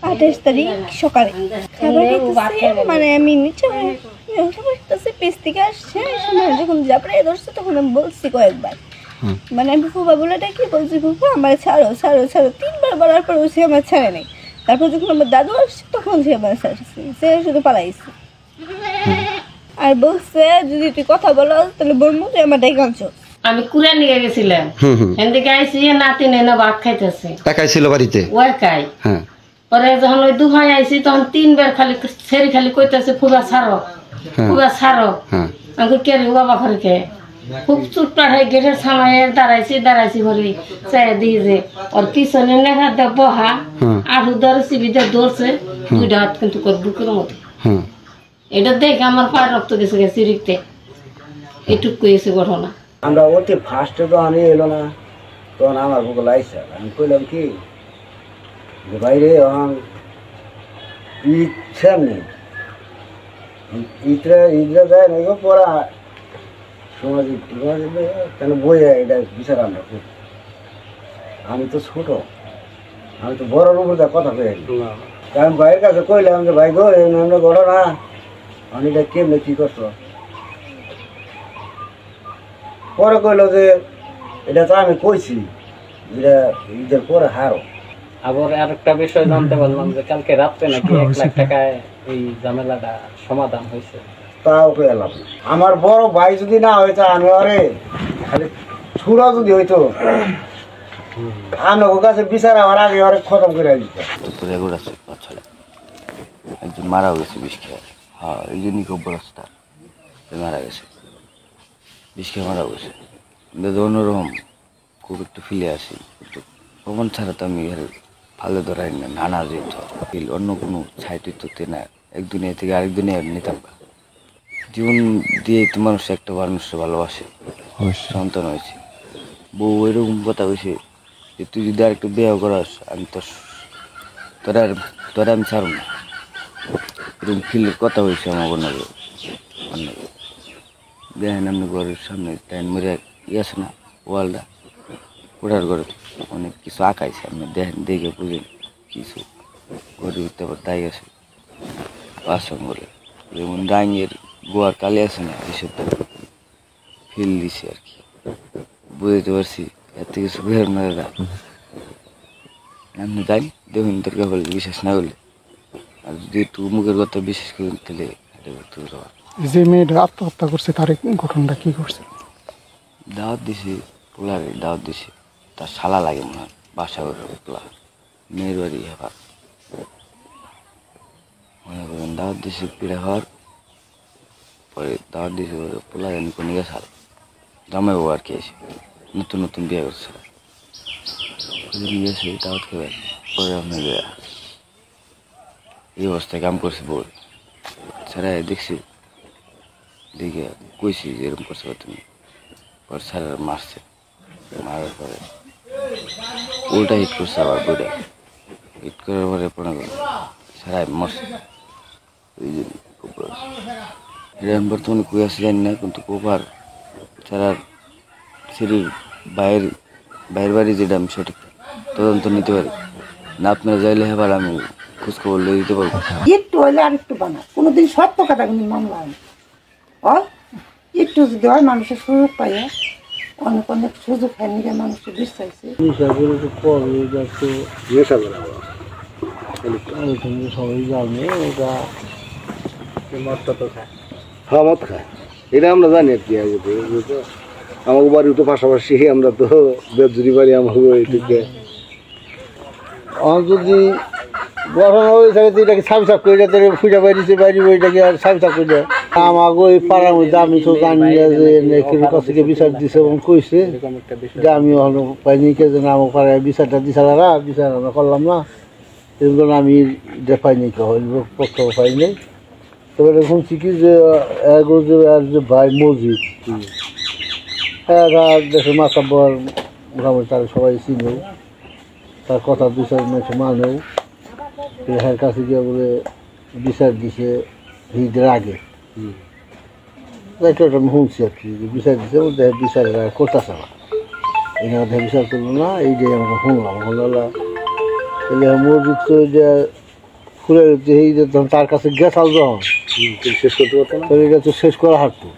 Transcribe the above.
28 তারিখ সকালে মানে আমি নিচে পেজ থেকে আসছে যখন যাপড়ে ধরছে তখন আমি বলছি কয়েকবার মানে আমি ফুফা বলে ডাকি বলছি ফুফা আমার ছাড়ো ছাড়ো ছাড়ো 3বার বলার পর সে আমার ছাড়ে নাই। তারপর যখন আমার দাদু আসছে তখন সে আমার ছাড়ছে, সে শুধু পালাইছে আর বলছে যদি তুই কথা বলো তাহলে বলবো তুই আমার ডাইকে আনছো। আমি কুড়া নিয়ে গেছিলাম এদিকে আইসি নাতি নেই ভাত খাইতেছে একাই ছিল বাড়িতে ও একাই। হ্যাঁ পরে যখন ওই দুহাই আইসি তখন 3বার খালি ছেড়ি খালি কইতেছে ফুবা ছাড়ো ফুবা ছাড়ো। আমি কে রে বাবা ঘরকে খুব চুটপাট হয়ে গেটের সামনে দাঁড়াইছি ঘরে চাই দিয়ে যে ওর পিছনে নেখা দে বহা আলু ধরেছি বিদে ধরছে 2টা হাত কিন্তু বুকের মতো। এটা দেখে আমার পায়ের রক্ত গেছে চিরিকতে এটুকু হয়েছে ঘটনা। আমরা ওতে ফার্স্টে তো আমি এলো না তখন আমার বুকে লাইছে আমি কইলাম কি যে বাইরে ঈদ সামনে ঈদরা যায় না গো পড়া সমাজ কেন বই এটা বিচার আমরা আমি তো ছোট আমি তো বড় উপর যা কথা কই কারণ ভাইয়ের কাছে কইলাম যে ভাই গো আমরা বড় না আমি এটা কেমনে কি করছো পরে কইলো যে এটা তো আমি কইছি যেটা ঈদের পরে হারো। আবার আরেকটা বিষয় জানতে পারলাম যে কালকে রাত্রে নাকি 1 লাখ টাকায় এই ঝামেলাটা সমাধান হয়েছে। তাও কইলাম আমার বড় ভাই যদি না হইতো আমি আরে খালি ছুরা যদি হইতো আমার কাছে বিচার আমার আগে অনেক খতম করে দিত। একজন মারা গেছে বিষ খেয়ে। হ্যাঁ এই জন্যই খুব বড় মারা গেছে বিষ খেয়ে মারা গেছে। অন্যরকম খুব একটু ফিলে আসি কিন্তু প্রমাণ ছাড়া তো আমি ভালো ধরাই না নানা যেত অন্য কোনো সাইটে তো না এক দুনিয়া থেকে আরেক দুনিয়া নিতাম জীবন দিয়ে তো মানুষ একটা মানুষকে ভালোবাসে সন্তান হয়েছে বউ এরকম কথা হয়েছে যে তুই যদি আর একটু বিয়ে করাস আমি তোরা আমি ছাড়ব না এরকম ফিলের কথা হয়েছে আমার অন্য দেখেন আপনি ঘরের সামনে টাইম মেরে আছে না ওয়ালটা ওটার ঘরে অনেক কিছু আঁকাইছে আপনি দেখেন দেখে বুঝেন কিছু ঘরে উঠতে আবার তাই আছে বাসন বলে যেমন ডাঙের গোয়ার কালি আছে না এসব ফিল দিছে আর কি বুঝতে পারছি এর থেকে কিছু বের না দাদা আপনি যাই দেখুন তোর বলে বিশ্বাস না করলে আর যদি একটু মুখের কথা বিশ্বাস করেন তাহলে এটা করতে পারবো। যে মেয়েটা আত্মহত্যা করছে তার ঘটনাটা কি করছে? দাওয়াত দিছে পোলারে দাওয়াত দিছে তার শালা লাগে মনে হয় বাসা করে পোলা মেয়ের বাড়ি হেফা মনে করেন দাওয়াত দিছে পিড়া হওয়ার পরে দাওয়াত দিছে পোলা জানি কোনো গেছাল জামাই বউ আর কি আছে নতুন নতুন বিয়ে করছে গেছে দাওয়াত খেয়ে পরে আপনার এই অবস্থায় কাম করছে বউ ছাড়া দেখছি দেখে কইছি যে এরকম করছে তুমি পর স্যারের মারছে মারার পরে উল্টা হিট করছে আবার বইটা হিট করার পরে পড়ে গেল সারাই মরছে ওই জন্য এটা আমি বর্তমানে কই আসে জানি না কিন্তু কোপার ছাড়ার সিঁড়ির বাইরের বাড়ি যেটা আমি সঠিক তদন্ত নিতে পারি না আপনারা যাইলে এবার আমি খোঁজখবর লিয়ে দিতে পারবো একটু হইলে আর একটু বানা কোনোদিন সত্য কথা কিন্তু মামলা হয় একটু যদি হয় মানুষের সুযোগ পাইয়া অনেক অনেক সুযোগ হয় নিজের মানুষকে বিশ্বাসে সবাই জানে এটা হ্যাঁ মত খায় এটা আমরা জানি আর কি আমাকে বাড়ি তো পাশাপাশি আমরা তো বেদজুরি বাড়ি আমাকে ওইদিকে যদি গঠন হয়ে থাকে তো এটাকে সাফ সাফ করে পূজা বাড়িতে বাড়ি ওইটাকে আর সাফ সাফ করে আমাকে ওই পাড়ার মধ্যে আমি তো জানি যে কাছ থেকে বিচার দিছে এবং কইছে যে আমি পাইনি কে যেন আমার পাড়ায় বিচারটা দিছালারা বিচার আমরা করলাম না এই জন্য আমি এটা পাইনি কে পক্ষ পাইনি তবে শুনছি কি যে আর যে ভাই মসজিদ দেশের মাতাব্বর মোটামুটি তারা সবাই চিনেও তার কথা বিচার মেয়েছে মানেও এর কাছে গিয়ে বলে বিচার দিছে ঈদের আগে এটা আমি শুনছি আর কি বিচার দিছে বলতে বিচার করতেছে না এখানে বিচার করবো না এইটাই আমাকে শুনলাম হলো তাহলে মসজিদ তো এটা ফুলের যে এই যে তখন তার কাছে গেছাল যখন শেষ করতে পারতো না তো এটা তো শেষ করা হাঁটতো